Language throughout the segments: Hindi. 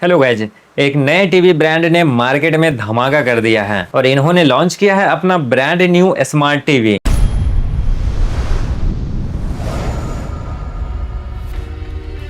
हेलो गाइज, एक नए टीवी ब्रांड ने मार्केट में धमाका कर दिया है और इन्होंने लॉन्च किया है अपना brand new smart TV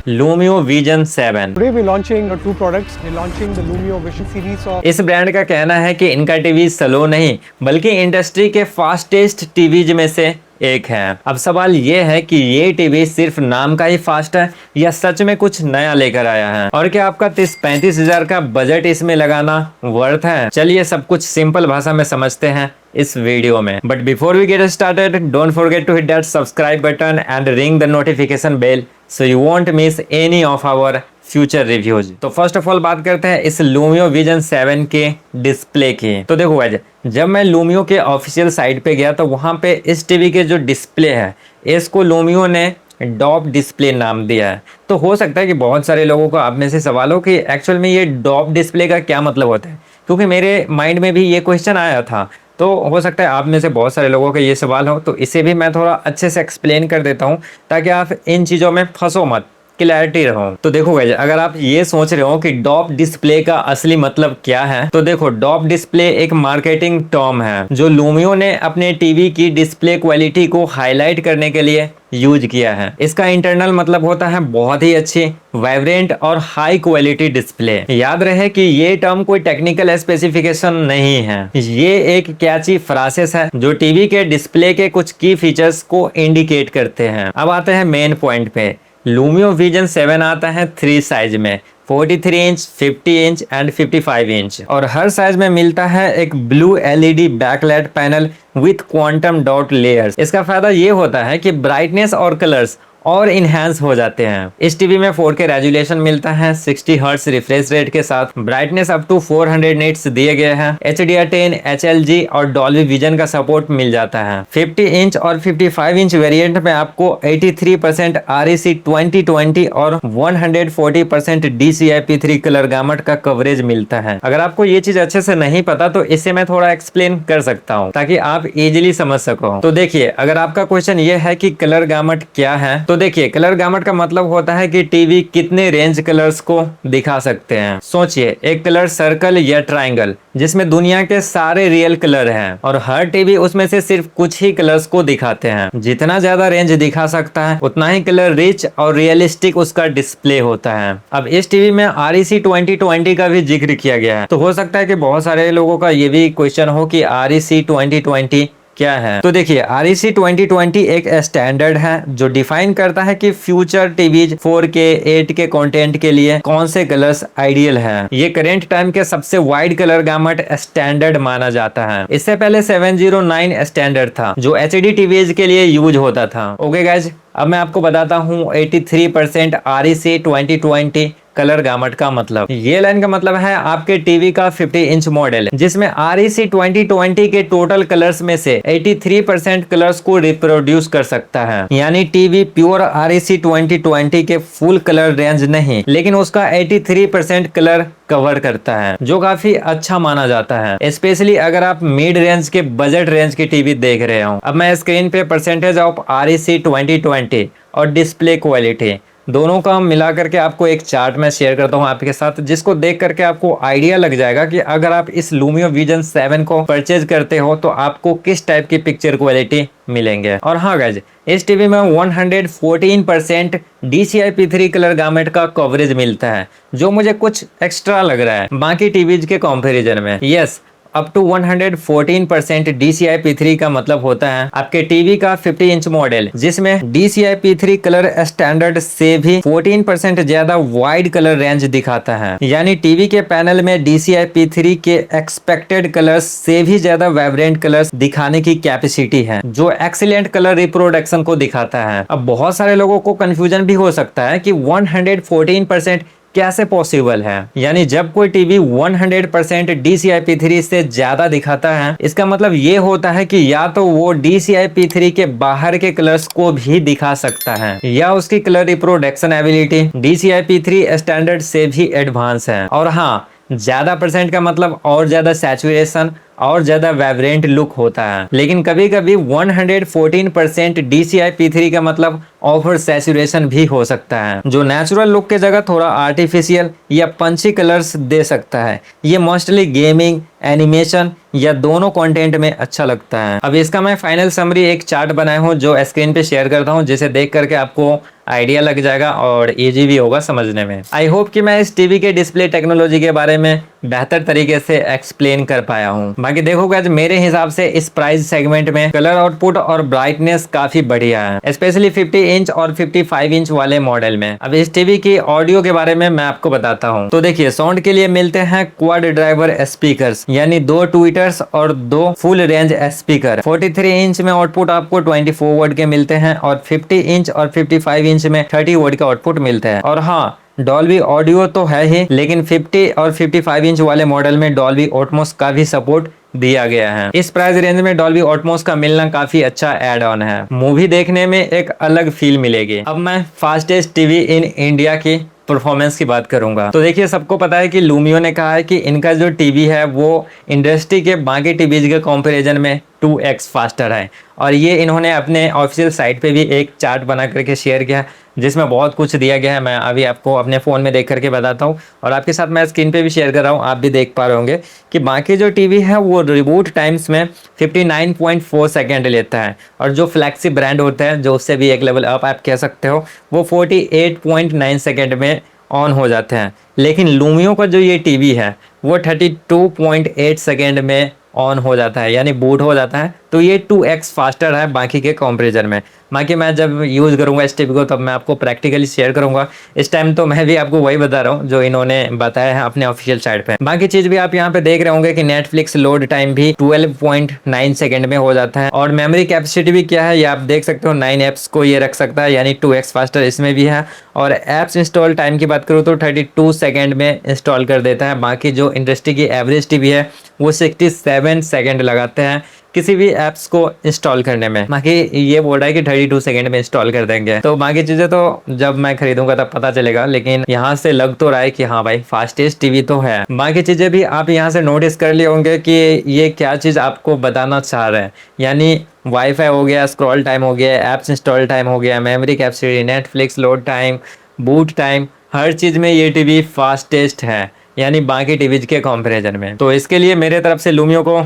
Lumio vision 7। Today we're launching two products. We're launching the Lumio Vision series of इस ब्रांड का कहना है कि इनका टीवी स्लो नहीं बल्कि इंडस्ट्री के फास्टेस्ट टीवीज में से एक है। अब सवाल ये है कि ये टीवी सिर्फ नाम का ही फास्ट है या सच में कुछ नया लेकर आया है, और क्या आपका 30-35 हजार का बजट इसमें लगाना वर्थ है। चलिए सब कुछ सिंपल भाषा में समझते हैं इस वीडियो में। But before we get started, don't forget to hit that subscribe button and ring the notification bell so you won't miss any of our future reviews. तो फर्स्ट ऑफ ऑल बात करते हैं इस लूमियो विजन 7 के डिस्प्ले की। तो देखो गाइस, जब मैं लूमियो के ऑफिशियल साइट पे गया तो वहां पे इस टीवी के जो डिस्प्ले है इसको लूमियो ने डॉप डिस्प्ले नाम दिया है। तो हो सकता है कि बहुत सारे लोगों को आप में से सवाल हो कि एक्चुअल में ये डॉप डिस्प्ले का क्या मतलब होता है, क्योंकि मेरे माइंड में भी ये क्वेश्चन आया था। तो हो सकता है आप में से बहुत सारे लोगों के ये सवाल हो, तो इसे भी मैं थोड़ा अच्छे से एक्सप्लेन कर देता हूँ ताकि आप इन चीज़ों में फंसो मत, क्लैरिटी रहो। तो देखो गाइस, अगर आप ये सोच रहे हो कि डॉप डिस्प्ले का असली मतलब क्या है, तो देखो डॉप डिस्प्ले एक मार्केटिंग टर्म है जो लूमियो ने अपने टीवी की डिस्प्ले क्वालिटी को हाईलाइट करने के लिए यूज किया है। इसका इंटरनल मतलब होता है बहुत ही अच्छी, वाइब्रेंट और हाई क्वालिटी डिस्प्ले। याद रहे कि ये टर्म कोई टेक्निकल स्पेसिफिकेशन नहीं है, ये एक कैची फ्रासेस है जो टीवी के डिस्प्ले के कुछ की फीचर्स को इंडिकेट करते हैं। अब आते हैं मेन पॉइंट पे। लूमियो विजन 7 आता है 3 साइज में, 43 इंच, 50 इंच एंड 55 इंच, और हर साइज में मिलता है एक blue LED backlight panel with quantum dot layers. इसका फायदा ये होता है कि ब्राइटनेस और कलर्स और इनहेंस हो जाते हैं। इस टीवी में 4K रेजोल्यूशन मिलता है 60 हर्ट्ज रिफ्रेश रेट के साथ, ब्राइटनेस अप टू 400 निट्स दिए गए हैं, HDR10, HLG और डॉल्बी विजन का सपोर्ट मिल जाता है। 50 इंच और 55 इंच वेरिएंट में आपको 83% REC 2020 और 140% DCI-P3 कलर गामट का कवरेज मिलता है। अगर आपको ये चीज अच्छे से नहीं पता तो इसे मैं थोड़ा एक्सप्लेन कर सकता हूँ ताकि आप इजिली समझ सको। तो देखिए, अगर आपका क्वेश्चन ये है कि कलर गामट क्या है, तो देखिए कलर गामट का मतलब होता है कि टीवी कितने रेंज कलर्स को दिखा सकते हैं। सोचिए, एक कलर सर्कल या ट्रायंगल जिसमें दुनिया के सारे रियल कलर हैं और हर टीवी उसमें से सिर्फ कुछ ही कलर्स को दिखाते हैं। जितना ज्यादा रेंज दिखा सकता है उतना ही कलर रिच और रियलिस्टिक उसका डिस्प्ले होता है। अब इस टीवी में REC 2020 का भी जिक्र किया गया है, तो हो सकता है कि बहुत सारे लोगों का ये भी क्वेश्चन हो कि REC 2020 क्या है। तो देखिए, REC 2020 एक स्टैंडर्ड है जो डिफाइन करता है कि future TVs 4K 8K content के लिए कौन से कलर्स आइडियल है। ये करेंट टाइम के सबसे वाइड कलर गामट स्टैंडर्ड माना जाता है। इससे पहले 709 स्टैंडर्ड था जो HD टीवीज के लिए यूज होता था। ओके गाइज, अब मैं आपको बताता हूँ 83% REC 2020 कलर गामट का मतलब। ये लाइन का मतलब है आपके टीवी का 50 इंच मॉडल जिसमें REC 2020 के टोटल कलर्स में से 83% कलर्स को रिप्रोड्यूस कर सकता है। यानी टीवी प्योर REC 2020 के फुल कलर रेंज नहीं, लेकिन उसका 83% कलर कवर करता है, जो काफी अच्छा माना जाता है, स्पेशली अगर आप मिड रेंज के बजट रेंज की टीवी देख रहे हो। अब मैं स्क्रीन पे परसेंटेज ऑफ REC 2020 और डिस्प्ले क्वालिटी दोनों का मिला करके आपको एक चार्ट में शेयर करता हूं आपके साथ, जिसको देख करके आपको आइडिया लग जाएगा कि अगर आप इस लूमियो विजन 7 को परचेज करते हो तो आपको किस टाइप की पिक्चर क्वालिटी मिलेंगे। और हाँ गाइज, इस टीवी में 114% DCI-P3 कलर गामेट का कवरेज मिलता है, जो मुझे कुछ एक्स्ट्रा लग रहा है बाकी टीवीज के कंपैरिजन में। यस, अप टू 114% DCI-P3 का मतलब होता है आपके टीवी का 50 इंच मॉडल जिसमें DCI-P3 कलर स्टैंडर्ड से भी 14% ज्यादा वाइड कलर रेंज दिखाता है। यानी टीवी के पैनल में DCI-P3 के एक्सपेक्टेड कलर्स से भी ज्यादा वाइब्रेंट कलर्स दिखाने की कैपेसिटी है, जो एक्सीलेंट कलर रिप्रोडक्शन को दिखाता है। अब बहुत सारे लोगों को कंफ्यूजन भी हो सकता है कि 114% कैसे पॉसिबल है। यानी जब कोई टीवी 100% DCI-P3 से ज्यादा दिखाता है, इसका मतलब ये होता है कि या तो वो DCI-P3 के बाहर के कलर्स को भी दिखा सकता है या उसकी colour reproduction ability DCI-P3 standard से भी एडवांस है। और हाँ, ज्यादा परसेंट का मतलब और ज्यादा सैचुरेशन और ज्यादा वाइब्रेंट लुक होता है। लेकिन कभी कभी 114% DCI-P3 का मतलब ओवर सैचुरेशन भी हो सकता है, जो नेचुरल लुक के जगह थोड़ा आर्टिफिशियल या पंची कलर्स दे सकता है। ये मोस्टली गेमिंग, एनिमेशन या दोनों कंटेंट में अच्छा लगता है। अब इसका मैं फाइनल समरी एक चार्ट बनाया हूँ जो स्क्रीन पे शेयर करता हूँ, जिसे देख करके आपको आइडिया लग जाएगा और इजी भी होगा समझने में। आई होप कि मैं इस टीवी के डिस्प्ले टेक्नोलॉजी के बारे में बेहतर तरीके से एक्सप्लेन कर पाया हूँ। बाकी देखो गाइस, मेरे हिसाब से इस प्राइस सेगमेंट में कलर आउटपुट और ब्राइटनेस काफी बढ़िया है, स्पेशली 50 इंच और 55 इंच वाले मॉडल में। अब इस टीवी की ऑडियो के बारे में मैं आपको बताता हूँ। तो देखिए, साउंड के लिए मिलते हैं क्वाड ड्राइवर स्पीकर्स, यानी 2 ट्वीटर्स और 2 फुल रेंज स्पीकर। 43 इंच में आउटपुट आपको 24 वोल्ट के मिलते हैं और 50 इंच और 55 इंच में 30 वोल्ट का आउटपुट मिलता है। और हाँ, डॉल्बी ऑडियो तो है ही, लेकिन 50 और 55 इंच वाले मॉडल में डॉल्बी एटमॉस का भी सपोर्ट दिया गया है। इस प्राइस रेंज में डॉल्बी एटमॉस का मिलना काफी अच्छा एड ऑन है, मूवी देखने में एक अलग फील मिलेगी। अब मैं फास्टेस्ट टीवी इन इंडिया की परफॉर्मेंस की बात करूंगा। तो देखिए, सबको पता है कि लूमियो ने कहा है कि इनका जो टीवी है वो इंडस्ट्री के बाकी टीवीज के कंपैरिजन में 2x फास्टर है। और ये इन्होंने अपने ऑफिशियल साइट पे भी एक चार्ट बना करके शेयर किया, जिसमें बहुत कुछ दिया गया है। मैं अभी आपको अपने फ़ोन में देख करके बताता हूँ और आपके साथ मैं स्क्रीन पे भी शेयर कर रहा हूँ, आप भी देख पा रहे होंगे कि बाकी जो टीवी है वो रिबूट टाइम्स में 59.4 सेकेंड लेता है, और जो फ्लैक्सी ब्रांड होता है, जो उससे भी एक लेवल अप आप कह सकते हो, वो 48.9 सेकेंड में ऑन हो जाते हैं। लेकिन लूमियो का जो ये टीवी है वो 32.8 सेकेंड में ऑन हो जाता है, यानी बूट हो जाता है। तो ये 2x फास्टर है बाकी के कंपैरिजन में। बाकी मैं जब यूज़ करूंगा इस टीवी को तब मैं आपको प्रैक्टिकली शेयर करूंगा। इस टाइम तो मैं भी आपको वही बता रहा हूँ जो इन्होंने बताया है अपने ऑफिशियल साइट पे। बाकी चीज़ भी आप यहाँ पे देख रहे होंगे कि नेटफ्लिक्स लोड टाइम भी 12.9 सेकेंड में हो जाता है, और मेमोरी कैपेसिटी भी क्या है ये आप देख सकते हो, 9 एप्स को ये रख सकता है, यानी 2x फास्टर इसमें भी है। और एप्स इंस्टॉल टाइम की बात करूँ तो 32 सेकेंड में इंस्टॉल कर देता है। बाकी जो इंडस्ट्री की एवरेज टीवी है वो 67 सेकेंड लगाते हैं किसी भी ऐप्स को इंस्टॉल करने में। बाकी ये बोल रहा है कि 32 सेकेंड में इंस्टॉल कर देंगे। तो बाकी चीज़ें तो जब मैं खरीदूंगा तब पता चलेगा, लेकिन यहाँ से लग तो रहा है कि हाँ भाई फास्टेस्ट टीवी तो है। बाकी चीज़ें भी आप यहाँ से नोटिस कर लिए होंगे कि ये क्या चीज़ आपको बताना चाह रहे हैं, यानी वाईफाई हो गया, स्क्रॉल टाइम हो गया, ऐप्स इंस्टॉल टाइम हो गया, memory capacity, Netflix load time, boot time, हर चीज़ में ये टीवी फास्टेस्ट है, यानी बाकी टीवीज के कंपैरिजन में। तो इसके लिए मेरे तरफ से लूमियो को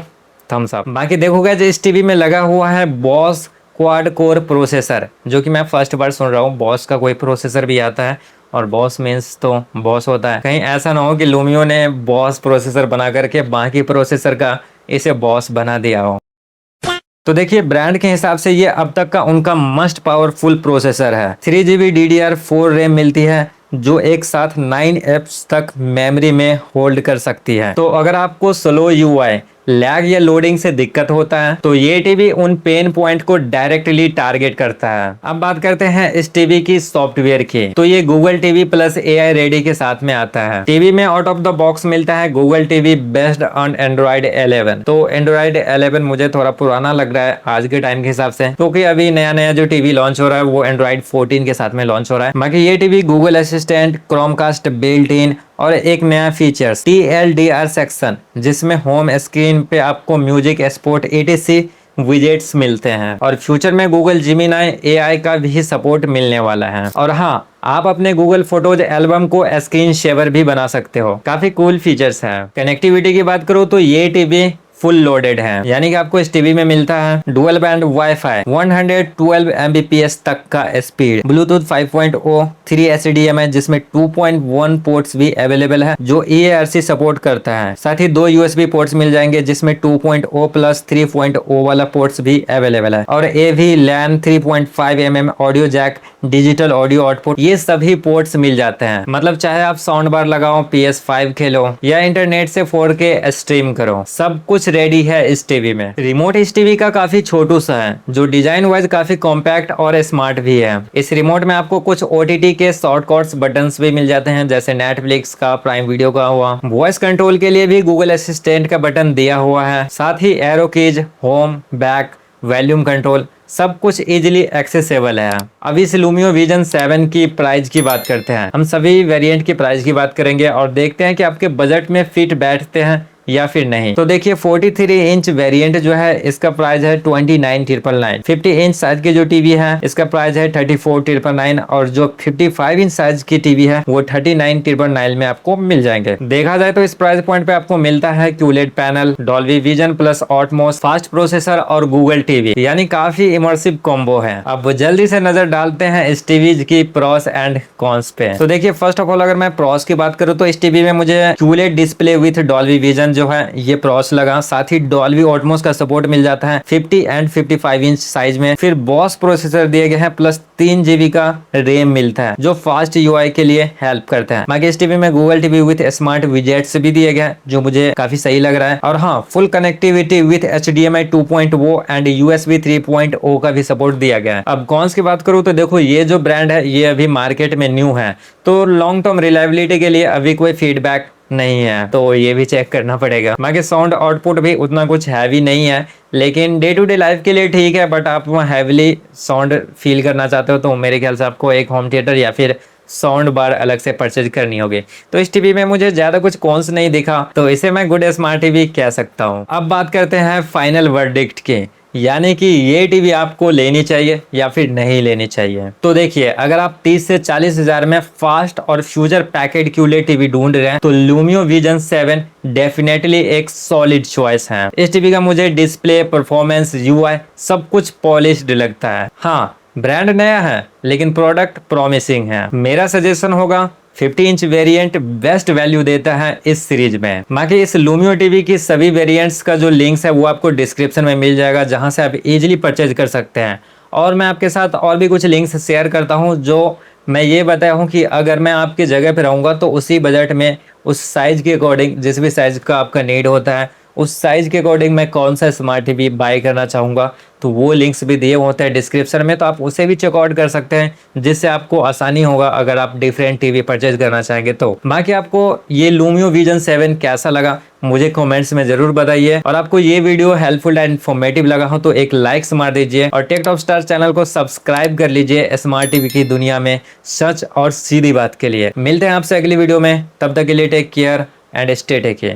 थम्स अप। बाकी देखोगे जो इस टीवी में लगा हुआ है बॉस क्वाड कोर प्रोसेसर, जो कि मैं फर्स्ट बार सुन रहा हूँ बॉस का कोई प्रोसेसर भी आता है, और बॉस मीन्स तो बॉस होता है। कहीं ऐसा ना हो कि लूमियो ने बॉस प्रोसेसर बना करके बाकी प्रोसेसर का इसे बॉस बना दिया हो। तो देखिए, ब्रांड के हिसाब से ये अब तक का उनका मस्ट पावरफुल प्रोसेसर है। 3GB DDR4 रैम मिलती है, जो एक साथ 9 एप्स तक मेमोरी में होल्ड कर सकती है। तो अगर आपको स्लो UI, लैग या लोडिंग से दिक्कत होता है तो ये टीवी उन पेन पॉइंट को डायरेक्टली टारगेट करता है। अब बात करते हैं इस टीवी की सॉफ्टवेयर की। तो ये Google TV plus AI ready के साथ में आता है। टीवी में आउट ऑफ द बॉक्स मिलता है Google TV based on Android 11। तो एंड्रॉइड 11 मुझे थोड़ा पुराना लग रहा है आज के टाइम के हिसाब से, क्योंकि अभी नया नया जो टीवी लॉन्च हो रहा है वो एंड्रॉइड 14 के साथ में लॉन्च हो रहा है। बाकी ये TV Google assistant, Chromecast built in, और एक नया फीचर्स TLDR सेक्शन, जिसमें होम स्क्रीन पे आपको म्यूजिक, एक्सपोर्ट, etc विजेट्स मिलते हैं। और फ्यूचर में गूगल जिमिनाई AI का भी सपोर्ट मिलने वाला है। और हाँ, आप अपने गूगल फोटोज एल्बम को स्क्रीन शेवर भी बना सकते हो। काफी कूल फीचर्स है। कनेक्टिविटी की बात करूँ तो ये टीवी फुल लोडेड है, यानी कि आपको इस टीवी में मिलता है डुअल बैंड वाईफाई, 112 Mbps तक का स्पीड, ब्लूटूथ 5.0, 3 HDMI जिसमें 2.1 पोर्ट्स भी अवेलेबल है जो EARC सपोर्ट करता है। साथ ही 2 USB पोर्ट्स मिल जाएंगे जिसमें 2.0 प्लस 3.0 वाला पोर्ट्स भी अवेलेबल है, और AV LAN 3.5 mm audio jack, digital audio output, ये सभी पोर्ट्स मिल जाते हैं। मतलब चाहे आप साउंड बार लगाओ, PS5 खेलो या इंटरनेट से 4K स्ट्रीम करो, सब कुछ रेडी है इस टीवी में। रिमोट इस टीवी का काफी छोटू सा है, जो डिजाइन वाइज काफी कॉम्पैक्ट और स्मार्ट भी है। इस रिमोट में आपको कुछ OTT के शॉर्टकट्स बटन्स भी मिल जाते हैं, जैसे नेटफ्लिक्स का, प्राइम वीडियो का हुआ। वॉइस कंट्रोल के लिए भी गूगल असिस्टेंट का बटन दिया हुआ है। साथ ही arrow keys, home, back, volume control, सब कुछ इजीली एक्सेसिबल है। अब इस लूमियो विजन 7 की प्राइस की बात करते हैं। हम सभी वेरिएंट की प्राइस की बात करेंगे और देखते हैं कि आपके बजट में फिट बैठते हैं या फिर नहीं। तो देखिए 43 इंच वेरिएंट जो है इसका प्राइस है 29,999। 50 इंच साइज की जो टीवी है इसका प्राइस है 34,999 और जो 55 इंच साइज की टीवी है वो 39,999 में आपको मिल जाएंगे। देखा जाए तो इस प्राइस पॉइंट पे आपको मिलता है QLED panel, Dolby vision plus Atmos, fast processor और गूगल टीवी, यानी काफी इमर्सिव कॉम्बो है। अब जल्दी से नजर डालते हैं इस टीवी की प्रोस एंड कॉन्स पे। तो देखिए फर्स्ट ऑफ ऑल अगर मैं प्रोस की बात करूँ तो इस टीवी में मुझे QLED display with Dolby vision जो है ये प्रोस लगा, साथ ही डॉल्बी ऑटमोस का सपोर्ट मिल जाता है 50 एंड 55 इंच साइज में। फिर बॉस प्रोसेसर दिए गए हैं प्लस 3 GB का रैम मिलता है जो फास्ट UI के लिए हेल्प करता है। बाकी इस टीवी में Google TV with smart widgets भी दिए गए जो मुझे काफी सही लग रहा है। और हाँ, full connectivity with HDMI 2.0 and USB 3.0 का भी सपोर्ट दिया गया है। अब कॉन्स की बात करूँ तो देखो ये जो ब्रांड है ये अभी मार्केट में न्यू है, तो लॉन्ग टर्म रिलायबिलिटी के लिए अभी कोई फीडबैक नहीं है, तो ये भी चेक करना पड़ेगा। बाकी साउंड आउटपुट भी उतना कुछ हैवी नहीं है, लेकिन डे टू डे लाइफ के लिए ठीक है। बट आप हैवीली साउंड फील करना चाहते हो तो मेरे ख्याल से आपको एक होम थिएटर या फिर साउंड बार अलग से परचेज करनी होगी। तो इस टीवी में मुझे ज्यादा कुछ कॉन्स नहीं दिखा, तो इसे मैं गुड स्मार्ट टीवी कह सकता हूँ। अब बात करते हैं फाइनल वर्डिक्ट की, यानी कि ये टीवी आपको लेनी चाहिए या फिर नहीं लेनी चाहिए। तो देखिए अगर आप 30 से 40 हजार में फास्ट और फ्यूचर पैकेट QLED टीवी ढूंढ रहे हैं तो लूमियो विजन 7 डेफिनेटली एक सॉलिड चॉइस है। इस टीवी का मुझे डिस्प्ले, परफॉर्मेंस, UI सब कुछ पॉलिश्ड लगता है। हाँ, ब्रांड नया है लेकिन प्रोडक्ट प्रॉमिसिंग है। मेरा सजेशन होगा 50 इंच वेरिएंट बेस्ट वैल्यू देता है इस सीरीज में। बाकी इस लूमियो टीवी की सभी वेरिएंट्स का जो लिंक्स है वो आपको डिस्क्रिप्शन में मिल जाएगा, जहां से आप इजीली परचेज कर सकते हैं। और मैं आपके साथ और भी कुछ लिंक्स शेयर करता हूं जो मैं ये बताया हूं कि अगर मैं आपकी जगह पे रहूंगा तो उसी बजट में उस साइज के अकॉर्डिंग, जिस भी साइज का आपका नीड होता है उस साइज के अकॉर्डिंग मैं कौन सा स्मार्ट टीवी बाय करना चाहूँगा, तो वो लिंक्स भी दिए होते हैं डिस्क्रिप्शन में, तो आप उसे भी चेकआउट कर सकते हैं, जिससे आपको आसानी होगा अगर आप डिफरेंट टीवी परचेज करना चाहेंगे तो। बाकी आपको ये लूमियो विजन 7 कैसा लगा मुझे कमेंट्स में जरूर बताइए, और आपको ये वीडियो हेल्पफुल एंड इन्फॉर्मेटिव लगा हो तो एक लाइक मार दीजिए और टेक टॉप स्टार चैनल को सब्सक्राइब कर लीजिए स्मार्ट टीवी की दुनिया में सच और सीधी बात के लिए। मिलते हैं आपसे अगली वीडियो में, तब तक के लिए take care and stay take care.